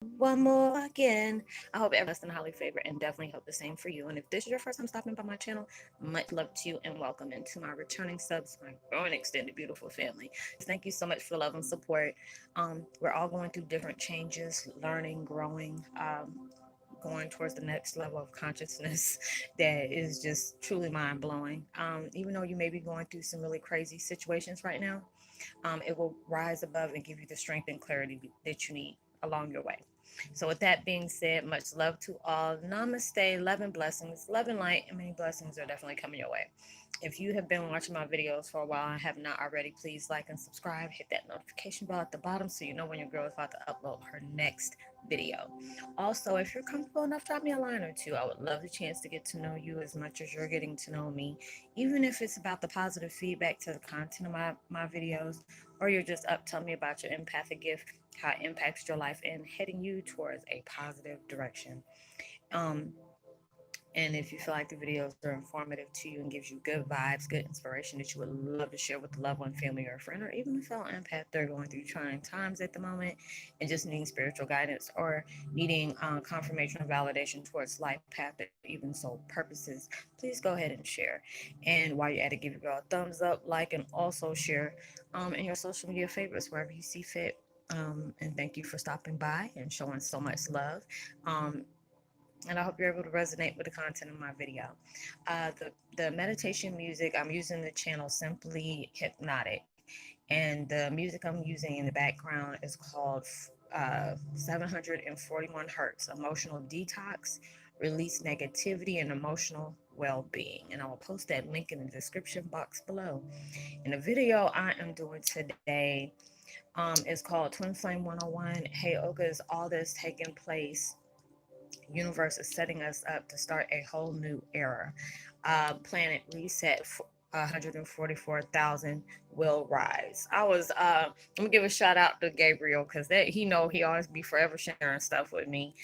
one more again. I hope everyone's and highly favored and definitely hope the same for you. And if this is your first time stopping by my channel, much love to you and welcome into my returning subs, my growing extended beautiful family. Thank you so much for love and support. We're all going through different changes, learning, growing, going towards the next level of consciousness that is just truly mind blowing. Even though you may be going through some really crazy situations right now, it will rise above and give you the strength and clarity that you need along your way. So, with that being said, much love to all. Namaste, love and blessings, love and light, and many blessings are definitely coming your way. If you have been watching my videos for a while and have not already, please like and subscribe. Hit that notification bell at the bottom so you know when your girl is about to upload her next video. Also, if you're comfortable enough, drop me a line or two. I would love the chance to get to know you as much as you're getting to know me, even if it's about the positive feedback to the content of my videos, or you're just up telling me about your empathic gift, how it impacts your life, and heading you towards a positive direction. Um, and if you feel like the videos are informative to you and gives you good vibes, good inspiration that you would love to share with a loved one, family, or a friend, or even a fellow empath they're going through trying times at the moment and just needing spiritual guidance or needing confirmation or validation towards life path or even soul purposes, please go ahead and share. And while you're at it, give your girl a thumbs up, like, and also share in your social media favorites wherever you see fit. And thank you for stopping by and showing so much love. Um, and I hope you're able to resonate with the content of my video. The meditation music, I'm using the channel Simply Hypnotic, and the music I'm using in the background is called 741 Hertz Emotional Detox, Release Negativity and Emotional Well-Being. And I will post that link in the description box below. And the video I am doing today is called Twin Flame 101. Heyokas, all this taking place, universe is setting us up to start a whole new era. Planet reset 144,000 will rise. I'm gonna give a shout out to Gabriel because that he always be forever sharing stuff with me,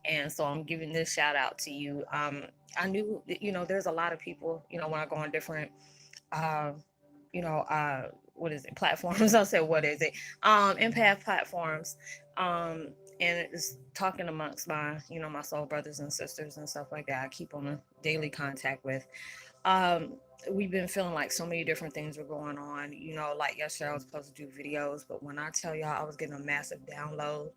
and so I'm giving this shout out to you. I knew there's a lot of people when I go on different uh, what is it platforms. I'll say what is it empath platforms, and it's talking amongst my soul brothers and sisters and stuff like that I keep on a daily contact with. um we've been feeling like so many different things were going on. Like yesterday I was supposed to do videos, but when I tell y'all I was getting a massive download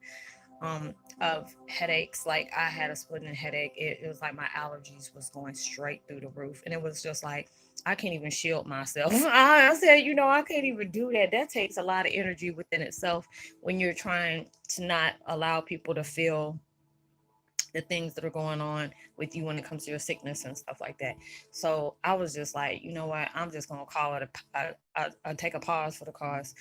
of headaches. Like I had a splitting headache. It was like my allergies was going straight through the roof, and it was just like I can't even shield myself. I said, I can't even do that. That takes a lot of energy within itself when you're trying to not allow people to feel the things that are going on with you when it comes to your sickness and stuff like that. So I was just like, you know what? I'm just gonna call it a take a pause for the cause,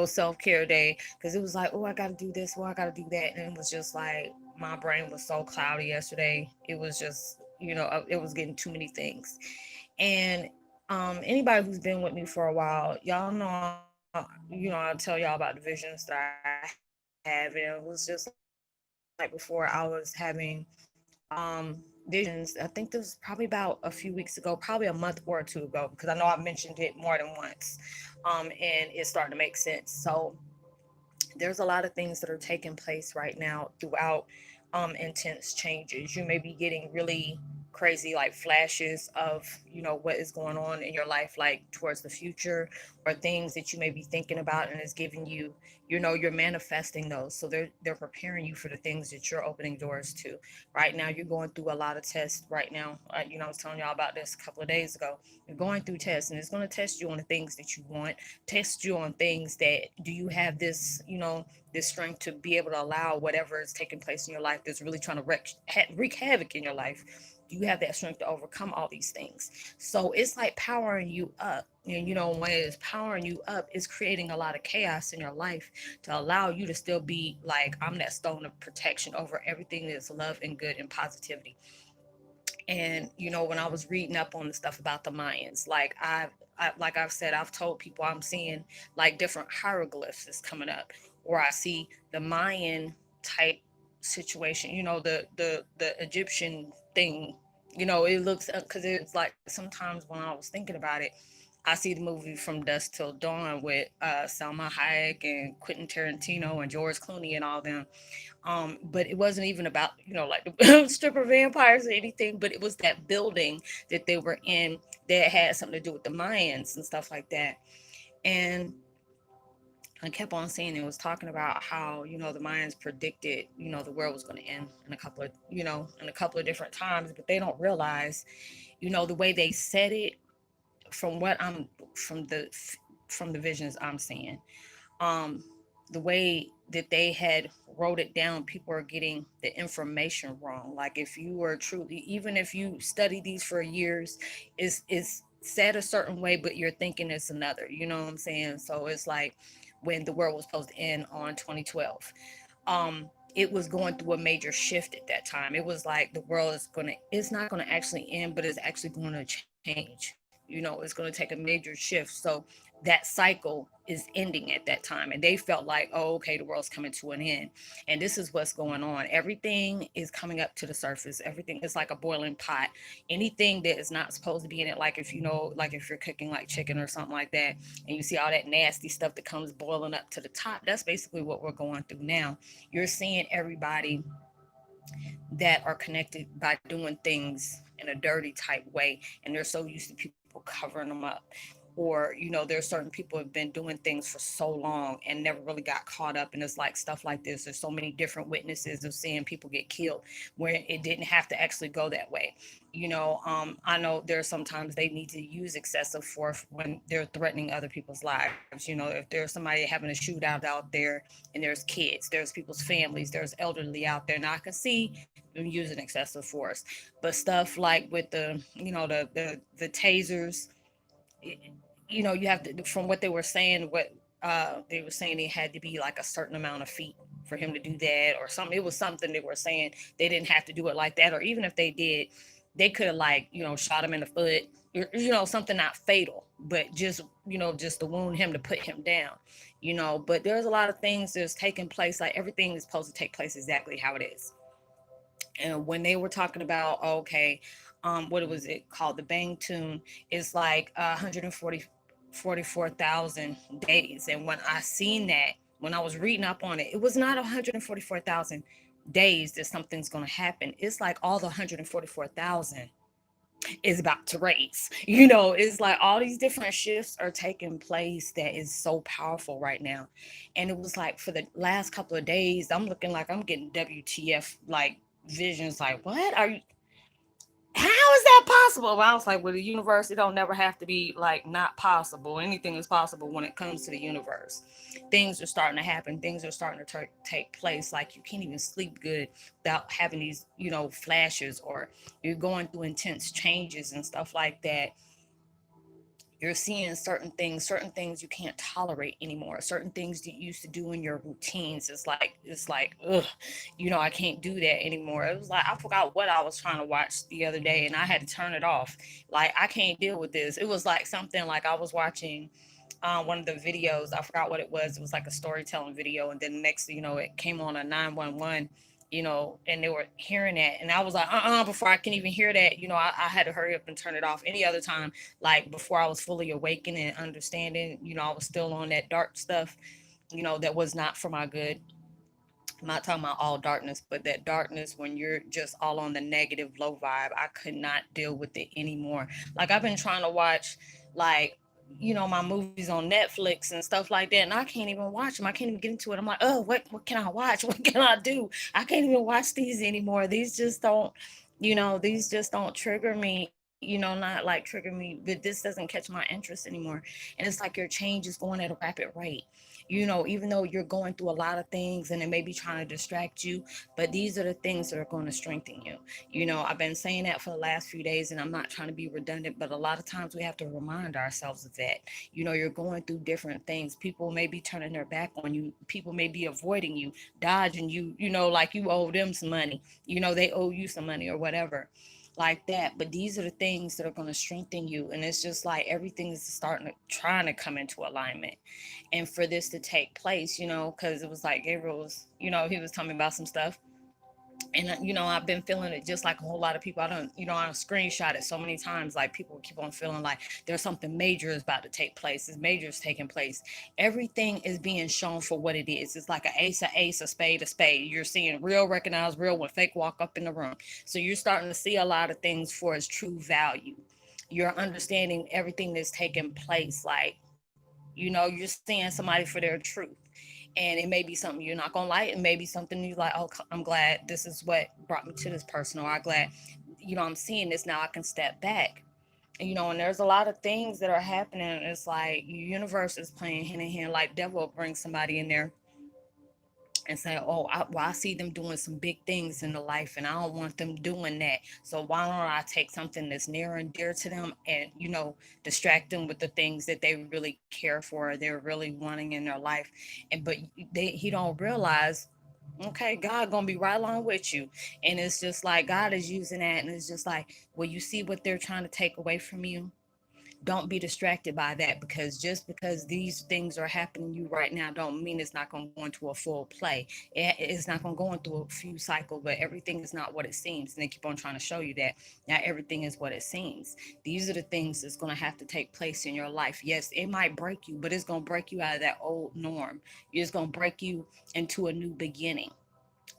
self care day, because it was like, oh, I gotta do this, oh, I gotta do that, and it was just like my brain was so cloudy yesterday. It was just, it was getting too many things, and anybody who's been with me for a while, y'all know, I'll tell y'all about the visions that I have, and it was just like before I was having visions. I think this was probably about a few weeks ago, probably a month or two ago, because I know I've mentioned it more than once. And it's starting to make sense. So there's a lot of things that are taking place right now throughout intense changes. You may be getting really crazy like flashes of what is going on in your life, like towards the future, or things that you may be thinking about, and it's giving you, you're manifesting those. So they're preparing you for the things that you're opening doors to. Right now you're going through a lot of tests right now. I was telling y'all about this a couple of days ago. You're going through tests, and it's going to test you on the things that you want, test you on things that, do you have this, this strength to be able to allow whatever is taking place in your life that's really trying to wreak havoc in your life. Do you have that strength to overcome all these things? So it's like powering you up. And when it's powering you up, it's creating a lot of chaos in your life to allow you to still be like, I'm that stone of protection over everything that's love and good and positivity. And when I was reading up on the stuff about the Mayans, like I've said, I've told people I'm seeing like different hieroglyphs is coming up, or I see the Mayan type situation. The Egyptian thing. It looks, because it's like sometimes when I was thinking about it, I see the movie From Dusk Till Dawn with Selma Hayek and Quentin Tarantino and George Clooney and all them. But it wasn't even about, like the stripper vampires or anything, but it was that building that they were in that had something to do with the Mayans and stuff like that. And I kept on seeing it was talking about how, the Mayans predicted, the world was going to end in a couple of different times, but they don't realize, the way they said it, from what I'm from the visions I'm seeing, um the way that they had wrote it down, people are getting the information wrong. Like, if you were truly, even if you study these for years, is said a certain way, but you're thinking it's another, you know what I'm saying? So it's like when the world was supposed to end on 2012, it was going through a major shift at that time. It was like the world it's not gonna actually end, but it's actually going to change. It's going to take a major shift. So that cycle is ending at that time, and they felt like, oh, okay, the world's coming to an end. And this is what's going on. Everything is coming up to the surface. Everything is like a boiling pot. Anything that is not supposed to be in it, like if like if you're cooking like chicken or something like that, and you see all that nasty stuff that comes boiling up to the top, that's basically what we're going through now. You're seeing everybody that are connected by doing things in a dirty type way, and they're so used to people covering them up. Or there's certain people have been doing things for so long and never really got caught up, and it's like stuff like this. There's so many different witnesses of seeing people get killed where it didn't have to actually go that way. I know there's sometimes they need to use excessive force when they're threatening other people's lives. If there's somebody having a shootout out there, and there's kids, there's people's families, there's elderly out there, now I can see them using excessive force. But stuff like with the tasers, you have to, from what they were saying, they were saying it had to be like a certain amount of feet for him to do that or something. It was something they were saying they didn't have to do it like that, or even if they did, they could have, like, shot him in the foot, something not fatal, but just to wound him, to put him down. But there's a lot of things that's taking place. Like, everything is supposed to take place exactly how it is. And when they were talking about, okay, what was it called, the bang tune, is like 144,000 days. And when I seen that, when I was reading up on it, it was not 144,000 days that something's going to happen. It's like all the 144,000 is about to raise. It's like all these different shifts are taking place that is so powerful right now. And it was like for the last couple of days, I'm looking like I'm getting WTF like visions, like, what are you, how is that possible? Well, I was like, well, the universe, it don't never have to be like not possible. Anything is possible when it comes to the universe. Things are starting to happen. Things are starting to take place. Like, you can't even sleep good without having these, flashes, or you're going through intense changes and stuff like that. You're seeing certain things you can't tolerate anymore, certain things that you used to do in your routines. It's like ugh, I can't do that anymore. It was like, I forgot what I was trying to watch the other day and I had to turn it off. Like, I can't deal with this. It was like something like I was watching one of the videos. I forgot what it was. It was like a storytelling video, and then the next thing you know, it came on a 911, and they were hearing that, and I was like, before I can even hear that, I had to hurry up and turn it off. Any other time, like before I was fully awakened and understanding, I was still on that dark stuff, that was not for my good. I'm not talking about all darkness, but that darkness when you're just all on the negative, low vibe. I could not deal with it anymore. Like, I've been trying to watch, like, my movies on Netflix and stuff like that, and I can't even watch them. I can't even get into it. I'm like, oh, what can I watch? What can I do? I can't even watch these anymore. These just don't trigger me, not like trigger me, but this doesn't catch my interest anymore. And it's like your change is going at a rapid rate. Even though you're going through a lot of things and it may be trying to distract you, but these are the things that are going to strengthen you. I've been saying that for the last few days, and I'm not trying to be redundant, but a lot of times we have to remind ourselves of that. You're going through different things. People may be turning their back on you. People may be avoiding you, dodging you, like you owe them some money, they owe you some money or whatever like that. But these are the things that are going to strengthen you. And it's just like everything is trying to come into alignment. And for this to take place, because it was like Gabriel was, he was telling me about some stuff. And I've been feeling it just like a whole lot of people. I don't screenshot it so many times. Like, people keep on feeling like there's something major is about to take place. This major is taking place. Everything is being shown for what it is. It's like an ace, a ace, a spade, a spade. You're seeing real recognize real when fake walk up in the room. So you're starting to see a lot of things for its true value. You're understanding everything that's taking place. Like, you're seeing somebody for their truth. And it may be something you're not gonna like. It may be something you like. Oh, I'm glad this is what brought me to this person, or I'm glad, I'm seeing this now. I can step back. And there's a lot of things that are happening. It's like universe is playing hand in hand. Like, devil will bring somebody in there and say, oh, I see them doing some big things in the life, and I don't want them doing that. So why don't I take something that's near and dear to them and, distract them with the things that they really care for, they're really wanting in their life. But he don't realize, okay, God gonna be right along with you. And it's just like God is using that, and it's just like, well, you see what they're trying to take away from you. Don't be distracted by that, because just because these things are happening to you right now don't mean it's not going to go into a full play. It's not going to go into a few cycles, but everything is not what it seems. And they keep on trying to show you that not everything is what it seems. These are the things that's going to have to take place in your life. Yes, it might break you, but it's going to break you out of that old norm. It's going to break you into a new beginning.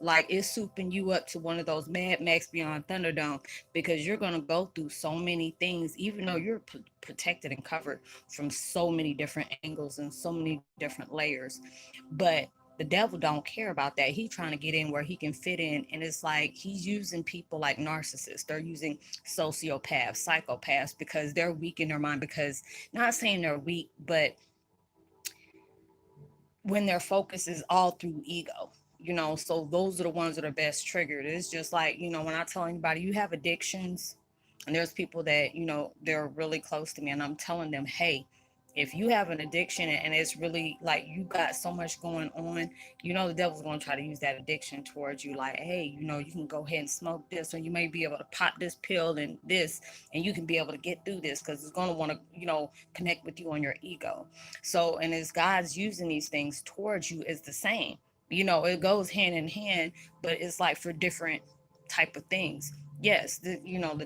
Like, it's souping you up to one of those Mad Max Beyond Thunderdome, because you're going to go through so many things, even though you're protected and covered from so many different angles and so many different layers. But the devil don't care about that. He trying to get in where he can fit in. And it's like he's using people like narcissists. They're using sociopaths, psychopaths, because they're weak in their mind. Because, not saying they're weak, but when their focus is all through ego, so those are the ones that are best triggered. It's just like, when I tell anybody you have addictions, and there's people that, they're really close to me, and I'm telling them, hey, if you have an addiction and it's really like you got so much going on, the devil's going to try to use that addiction towards you. Like, hey, you can go ahead and smoke this, or you may be able to pop this pill and this, and you can be able to get through this, because it's going to want to, connect with you on your ego. So, and as God's using these things towards you, is the same. It goes hand in hand, but it's like for different type of things. Yes, the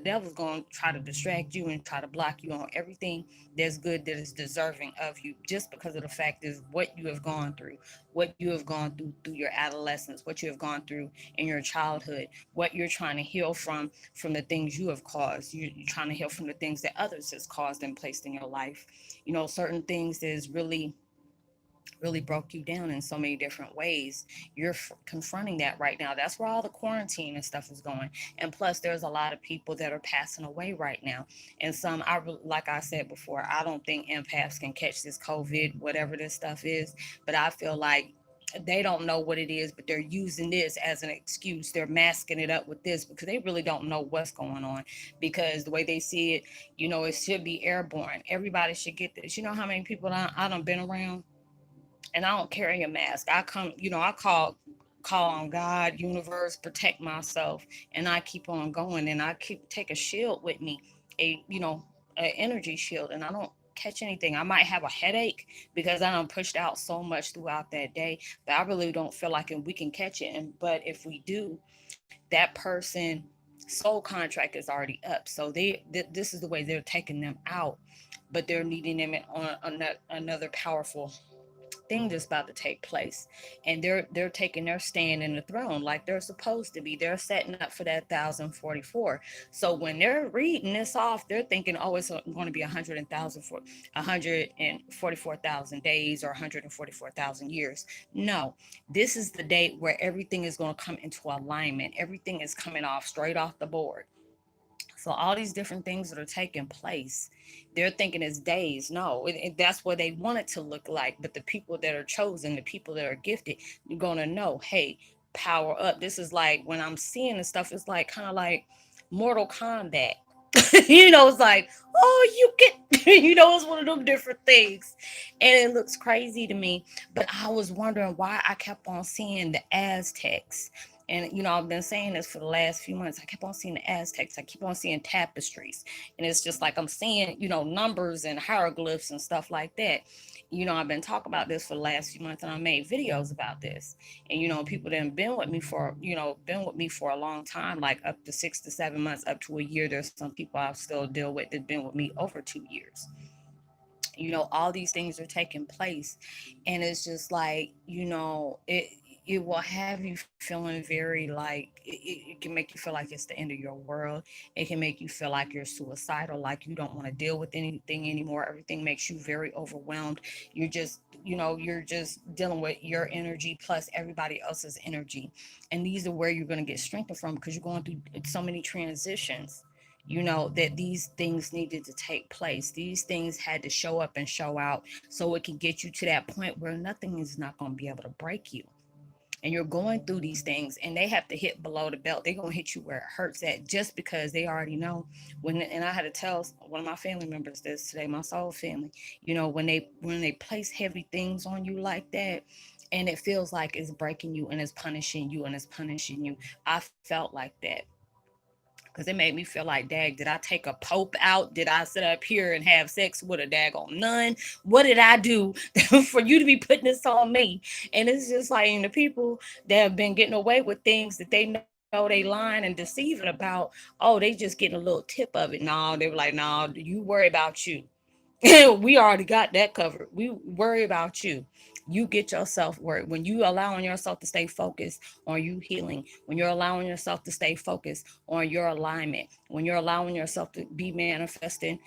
devil's going to try to distract you and try to block you on everything that's good, that is deserving of you, just because of the fact is what you have gone through, what you have gone through your adolescence, what you have gone through in your childhood, what you're trying to heal from the things you have caused. You're trying to heal from the things that others has caused and placed in your life. Certain things that is really broke you down in so many different ways. You're confronting that right now. That's where all the quarantine and stuff is going. And plus, there's a lot of people that are passing away right now. And some, like I said before, I don't think empaths can catch this COVID, whatever this stuff is. But I feel like they don't know what it is, but they're using this as an excuse. They're masking it up with this because they really don't know what's going on. Because the way they see it, it should be airborne. Everybody should get this. You know how many people I done been around, and I don't carry a mask. I come, I call on God, universe, protect myself, and I keep on going, and I keep take a shield with me, an energy shield, and I don't catch anything. I might have a headache because I done pushed out so much throughout that day, but I really don't feel like we can catch it. And but if we do, that person soul contract is already up. So this is the way they're taking them out, but they're needing them on another powerful thing that's about to take place. And they're taking their stand in the throne like they're supposed to be. They're setting up for that 1044. So when they're reading this off, they're thinking, oh, it's going to be 144,000 days or 144,000 years. No, this is the date where everything is going to come into alignment. Everything is coming off straight off the board. So all these different things that are taking place, they're thinking it's days. No, that's what they want it to look like. But the people that are chosen, the people that are gifted, you're gonna know, hey, power up. This is like when I'm seeing this stuff, it's like kind of like Mortal Kombat. It's like, oh, you get, it's one of them different things. And it looks crazy to me. But I was wondering why I kept on seeing the Aztecs. And, I've been saying this for the last few months. I kept on seeing the Aztecs. I keep on seeing tapestries. And it's just like I'm seeing, numbers and hieroglyphs and stuff like that. I've been talking about this for the last few months, and I made videos about this. And people that have been with me for a long time, like up to 6 to 7 months, up to a year. There's some people I still deal with that been with me over 2 years. All these things are taking place, and it's just like, it will have you feeling very like it can make you feel like it's the end of your world. It can make you feel like you're suicidal, like you don't want to deal with anything anymore. Everything makes you very overwhelmed. You're just dealing with your energy plus everybody else's energy, and these are where you're going to get strengthened from, because you're going through so many transitions, that these things needed to take place. These things had to show up and show out so it can get you to that point where nothing is not going to be able to break you. And you're going through these things, and they have to hit below the belt. They're going to hit you where it hurts at, just because they already know. And I had to tell one of my family members this today, my soul family, when they place heavy things on you like that, and it feels like it's breaking you and it's punishing you and it's punishing you. I felt like that, because it made me feel like, dag, did I take a pope out? Did I sit up here and have sex with a daggone nun? What did I do for you to be putting this on me? And it's just like, the people that have been getting away with things that they know they lying and deceiving about, oh, they just getting a little tip of it. No, they were like, no, you worry about you. We already got that covered. We worry about you. You get yourself work. When you allowing yourself to stay focused on you healing, when you're allowing yourself to stay focused on your alignment, when you're allowing yourself to be manifesting,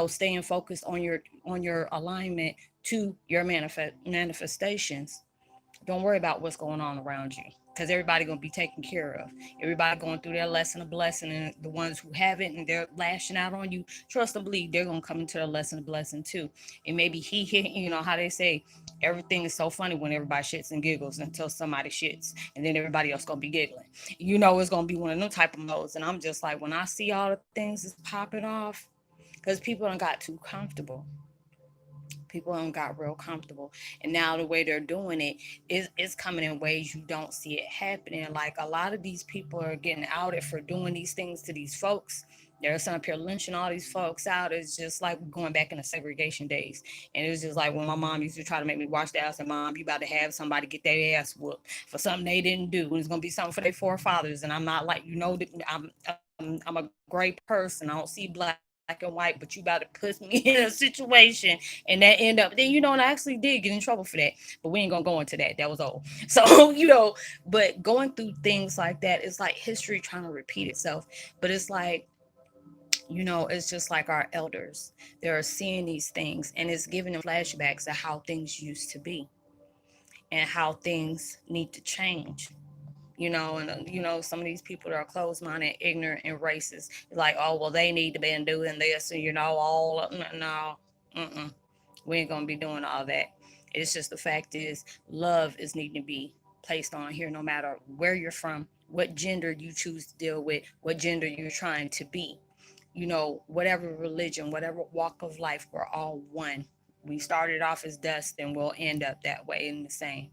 staying focused on your alignment to your manifestations. Don't worry about what's going on around you, because everybody gonna be taken care of. Everybody going through their lesson of blessing, and the ones who haven't and they're lashing out on you, trust and believe they're gonna come into their lesson of blessing too. And maybe how they say everything is so funny when everybody shits and giggles until somebody shits, and then everybody else gonna be giggling. It's gonna be one of them type of modes. And I'm just like, when I see all the things is popping off, because people don't got too comfortable. People don't got real comfortable, and now the way they're doing it is coming in ways you don't see it happening. Like, a lot of these people are getting outed for doing these things to these folks. They're sitting up here lynching all these folks out. It's just like going back in the segregation days. And it was just like when my mom used to try to make me watch that. I said, Mom, you about to have somebody get their ass whooped for something they didn't do. And it's gonna be something for their forefathers. And I'm not like, I'm a great person. I don't see black and white, but you about to put me in a situation and that end up then, and I actually did get in trouble for that. But we ain't gonna go into that. That was old. So, but going through things like that, it's like history trying to repeat itself. But it's like, it's just like our elders. They're seeing these things, and it's giving them flashbacks of how things used to be and how things need to change. Some of these people that are closed-minded, ignorant, and racist, like, oh, well, they need to be doing this, and all, no, mm-mm. We ain't gonna be doing all that. It's just, the fact is, love is needing to be placed on here, no matter where you're from, what gender you choose to deal with, what gender you're trying to be. Whatever religion, whatever walk of life, we're all one. We started off as dust, and we'll end up that way in the same.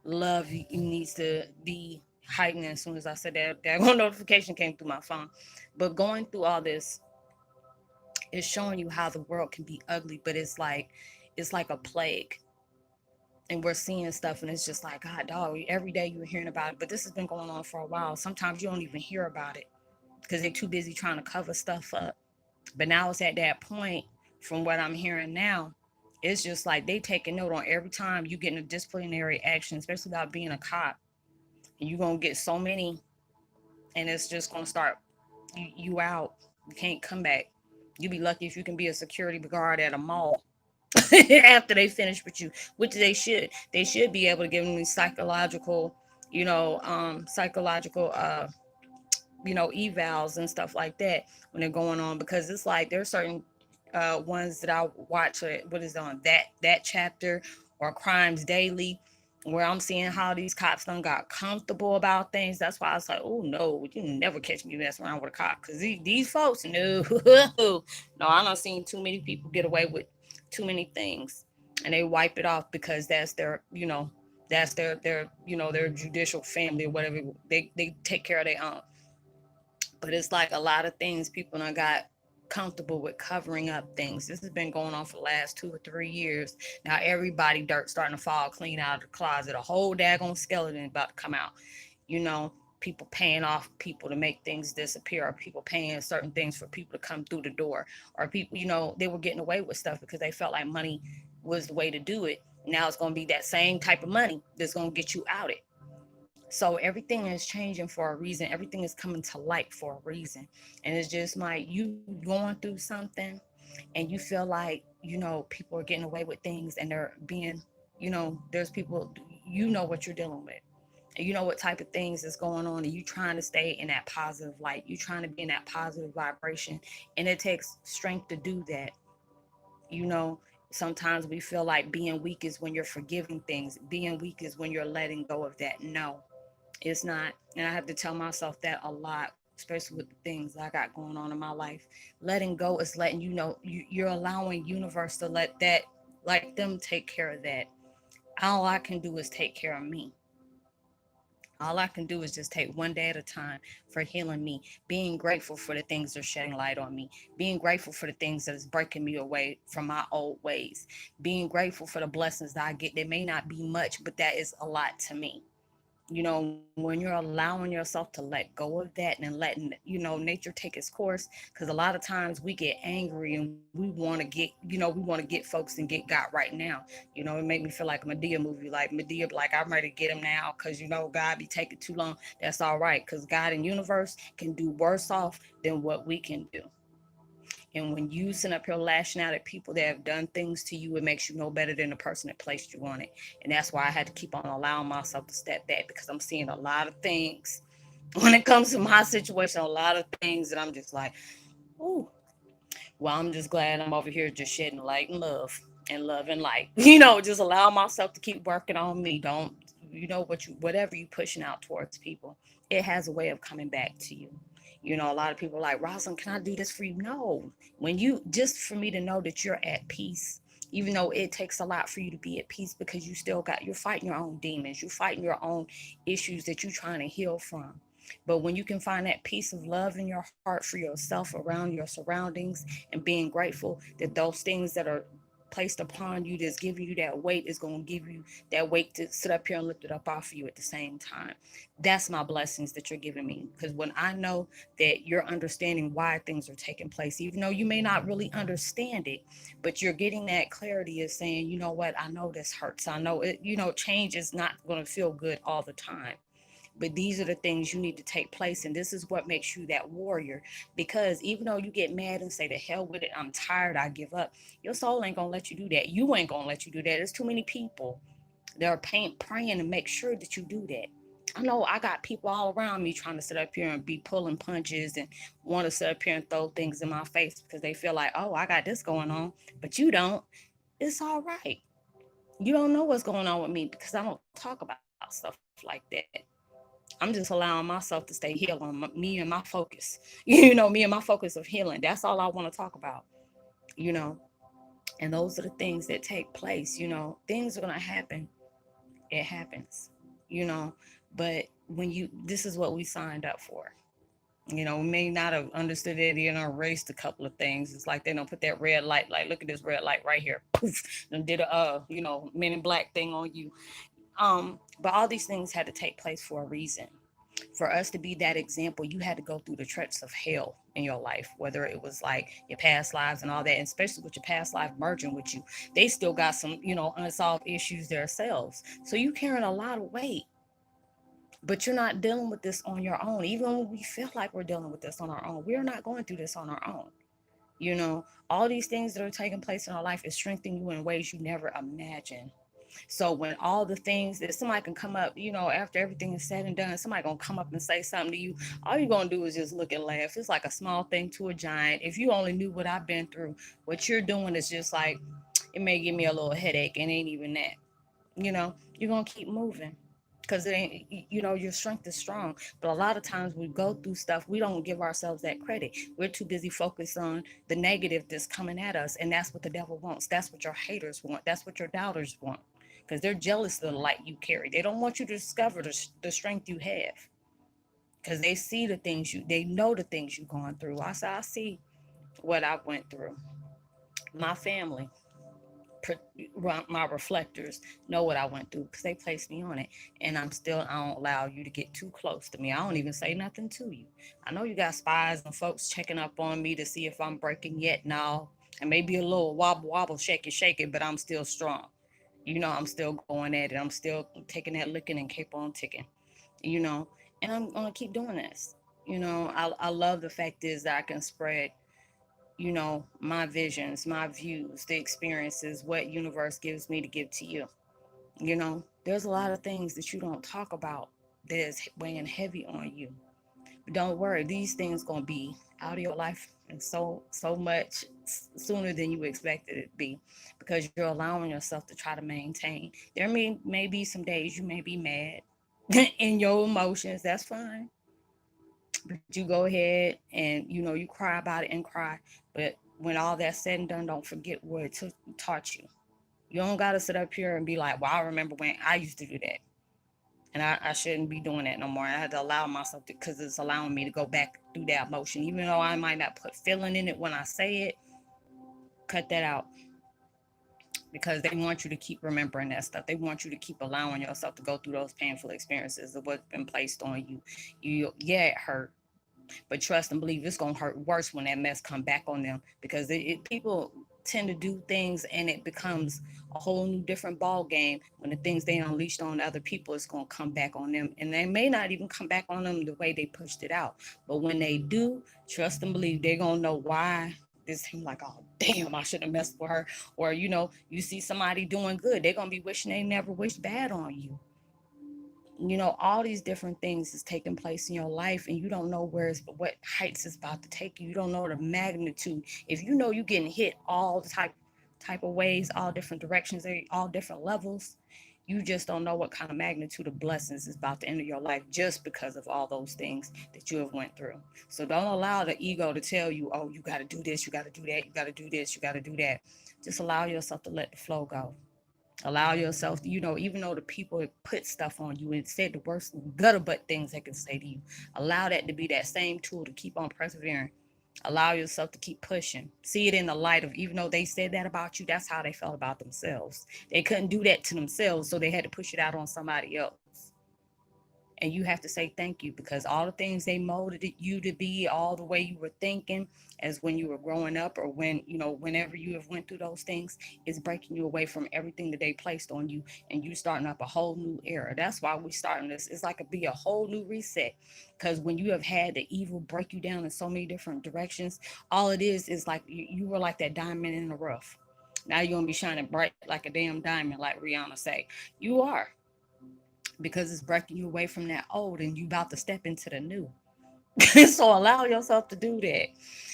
Love needs to be heightened. As soon as I said that one notification came through my phone. But going through all this is showing you how the world can be ugly, but it's like a plague. And we're seeing stuff, and it's just like, God, dog, every day you're hearing about it. But this has been going on for a while. Sometimes you don't even hear about it because they're too busy trying to cover stuff up. But now it's at that point, from what I'm hearing now, it's just like they taking note on every time you get in a disciplinary action, especially about being a cop. And you're going to get so many, and it's just going to start you out. You can't come back. You be lucky if you can be a security guard at a mall after they finish with you, which they should. They should be able to give them these psychological evals and stuff like that when they're going on, because it's like there's certain ones that I watch. What is on that chapter, or Crimes Daily, where I'm seeing how these cops done got comfortable about things. That's why I was like, oh no, you never catch me messing around with a cop, because these folks, no, no, I done seen too many people get away with too many things, and they wipe it off because that's their judicial family or whatever. They take care of their own. But it's like a lot of things people done got. comfortable with covering up things. This has been going on for the last 2 or 3 years. Now everybody dirt starting to fall clean out of the closet. A whole daggone skeleton about to come out. You know, people paying off people to make things disappear, or people paying certain things for people to come through the door, or people, they were getting away with stuff because they felt like money was the way to do it. Now it's going to be that same type of money that's going to get you out it. So everything is changing for a reason. Everything is coming to light for a reason. And it's just like you going through something and you feel like, people are getting away with things and they're being, there's people, what you're dealing with. And you know what type of things is going on, and you trying to stay in that positive light. You trying to be in that positive vibration. And it takes strength to do that. You know, sometimes we feel like being weak is when you're forgiving things. Being weak is when you're letting go of that. No, it's not. And I have to tell myself that a lot, especially with the things I got going on in my life. Letting go is letting you're allowing universe to let them take care of that. All I can do is take care of me. All I can do is just take one day at a time for healing me, being grateful for the things that are shedding light on me, being grateful for the things that is breaking me away from my old ways, being grateful for the blessings that I get. That may not be much, but that is a lot to me. When you're allowing yourself to let go of that and letting nature take its course, because a lot of times we get angry and we want to get folks and get got right now. It made me feel like a Medea movie, like Medea, like I'm ready to get him now because God be taking too long. That's all right, because God and universe can do worse off than what we can do. And when you sitting up here lashing out at people that have done things to you, it makes you no better than the person that placed you on it. And that's why I had to keep on allowing myself to step back, because I'm seeing a lot of things when it comes to my situation, a lot of things that I'm just like, ooh, well, I'm just glad I'm over here just shedding light and love and light. Just allow myself to keep working on me. Don't, whatever you pushing out towards people, it has a way of coming back to you. A lot of people are like, Roslynn, can I do this for you? No. When just for me to know that you're at peace, even though it takes a lot for you to be at peace, because you're fighting your own demons, you're fighting your own issues that you're trying to heal from. But when you can find that peace of love in your heart for yourself, around your surroundings, and being grateful that those things that are placed upon you that's giving you that weight is going to give you that weight to sit up here and lift it up off of you at the same time. That's my blessings that you're giving me. Because when I know that you're understanding why things are taking place, even though you may not really understand it, but you're getting that clarity of saying, you know what, I know this hurts. I know it, change is not going to feel good all the time. But these are the things you need to take place. And this is what makes you that warrior. Because even though you get mad and say, the hell with it, I'm tired, I give up, your soul ain't going to let you do that. You ain't going to let you do that. There's too many people that are praying to make sure that you do that. I know I got people all around me trying to sit up here and be pulling punches and want to sit up here and throw things in my face because they feel like, oh, I got this going on, but you don't. It's all right. You don't know what's going on with me because I don't talk about stuff like that. I'm just allowing myself to stay healed on me and my focus. Me and my focus of healing. That's all I want to talk about. You know, and those are the things that take place. Things are going to happen. It happens, but this is what we signed up for. We may not have understood it, erased a couple of things. It's like they don't put that red light, like, look at this red light right here. Poof, and did Men in Black thing on you. But all these things had to take place for a reason. For us to be that example, you had to go through the treks of hell in your life, whether it was like your past lives and all that, and especially with your past life merging with you. They still got some, unsolved issues themselves. So you carrying a lot of weight, but you're not dealing with this on your own. Even when we feel like we're dealing with this on our own, we're not going through this on our own. All these things that are taking place in our life is strengthening you in ways you never imagined. So when all the things that somebody can come up, after everything is said and done, somebody gonna come up and say something to you, all you're gonna do is just look and laugh. It's like a small thing to a giant. If you only knew what I've been through, what you're doing is just like, it may give me a little headache and ain't even that. You're gonna keep moving. Because it ain't, your strength is strong. But a lot of times we go through stuff, we don't give ourselves that credit. We're too busy focused on the negative that's coming at us. And that's what the devil wants. That's what your haters want. That's what your doubters want, because they're jealous of the light you carry. They don't want you to discover the strength you have, because they see the things they know the things you've gone through. I see what I went through. My family, my reflectors know what I went through because they placed me on it. And I don't allow you to get too close to me. I don't even say nothing to you. I know you got spies and folks checking up on me to see if I'm breaking yet. No. And maybe a little wobble, wobble, shake it, but I'm still strong. I'm still going at it. I'm still taking that licking and keep on ticking, you know, and I'm going to keep doing this. I love the fact is that I can spread my visions, my views, the experiences, what universe gives me to give to you. There's a lot of things that you don't talk about that is weighing heavy on you. But don't worry, these things gonna be out of your life and so much sooner than you expected it to be, because you're allowing yourself to try to maintain. There may be some days you may be mad in your emotions. That's fine, but you go ahead and you cry about it and cry. But when all that's said and done, don't forget what taught you. You don't got to sit up here and be like, well, I remember when I used to do that. And I shouldn't be doing that no more. I had to allow myself to, because it's allowing me to go back through that emotion. Even though I might not put feeling in it when I say it, cut that out. Because they want you to keep remembering that stuff. They want you to keep allowing yourself to go through those painful experiences of what's been placed on you. Yeah, it hurt. But trust and believe it's gonna hurt worse when that mess come back on them, because people tend to do things and it becomes a whole new different ball game when the things they unleashed on other people is gonna come back on them, and they may not even come back on them the way they pushed it out. But when they do, trust and believe they're gonna know why. This him like, oh damn, I should have messed with her. Or you see somebody doing good, they're gonna be wishing they never wished bad on you. All these different things is taking place in your life, and you don't know what heights is about to take you. You don't know the magnitude. If you're getting hit all the type of ways, all different directions, all different levels, you just don't know what kind of magnitude of blessings is about to enter your life just because of all those things that you have went through. So don't allow the ego to tell you, oh, you got to do this, you got to do that, you got to do this, you got to do that. Just allow yourself to let the flow go. Allow yourself, even though the people put stuff on you and said the worst gutter butt things they can say to you, allow that to be that same tool to keep on persevering. Allow yourself to keep pushing. See it in the light of, even though they said that about you, that's how they felt about themselves. They couldn't do that to themselves, so they had to push it out on somebody else. And you have to say thank you, because all the things they molded you to be, all the way you were thinking as when you were growing up, or whenever you have went through those things, is breaking you away from everything that they placed on you, and you starting up a whole new era. That's why we starting this. It's like be a whole new reset, because when you have had the evil break you down in so many different directions, all it is like you were like that diamond in the rough. Now you're gonna be shining bright like a damn diamond, like Rihanna say. You are, because it's breaking you away from that old and you about to step into the new. So allow yourself to do that.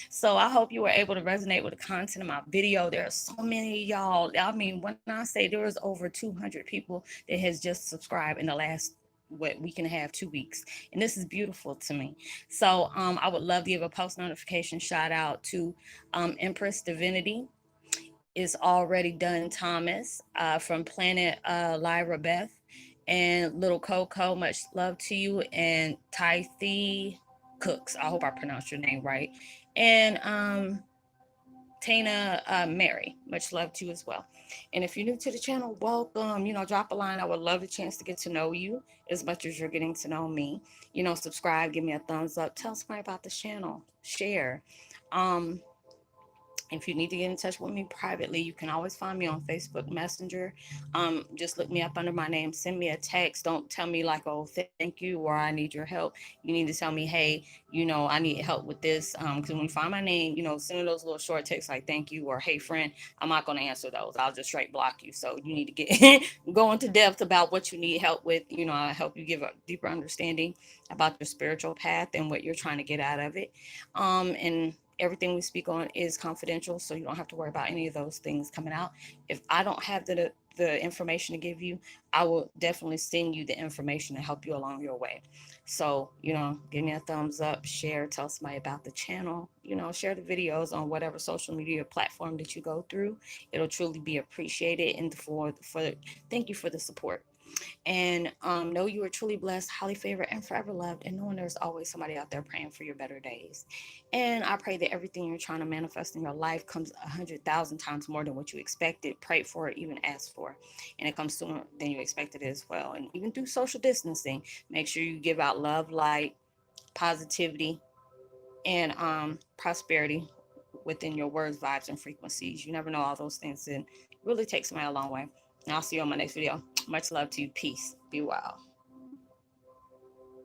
So I hope you were able to resonate with the content of my video. There are so many of y'all. I mean, when I say there is over 200 people that has just subscribed in the last week and a half, 2 weeks, and this is beautiful to me. So I would love to give a post notification shout out to Empress Divinity is already done, Thomas, from Planet Lyra Beth, and Little Coco, much love to you, and Tythee Cooks, I hope I pronounced your name right, and Tana Mary, much love to you as well. And if you're new to the channel, welcome. Drop a line. I would love the chance to get to know you as much as you're getting to know me. Subscribe, give me a thumbs up, tell somebody about the channel, share. Um, if you need to get in touch with me privately, you can always find me on Facebook Messenger. Just look me up under my name. Send me a text. Don't tell me like, oh, thank you, or I need your help. You need to tell me, hey, I need help with this. Because when you find my name, send those little short texts like thank you or hey friend. I'm not going to answer those. I'll just straight block you. So you need to get go into depth about what you need help with. I'll help you give a deeper understanding about your spiritual path and what you're trying to get out of it. And everything we speak on is confidential, so you don't have to worry about any of those things coming out. If I don't have the information to give you, I will definitely send you the information to help you along your way. So, give me a thumbs up, share, tell somebody about the channel, share the videos on whatever social media platform that you go through. It'll truly be appreciated, and for thank you for the support. And know you are truly blessed, highly favored, and forever loved. And knowing there's always somebody out there praying for your better days. And I pray that everything you're trying to manifest in your life comes 100,000 times more than what you expected, prayed for, even asked for. And it comes sooner than you expected as well. And even through social distancing, make sure you give out love, light, positivity, and prosperity within your words, vibes, and frequencies. You never know, all those things and really take somebody a long way. And I'll see you on my next video. Much love to you. Peace. Be well.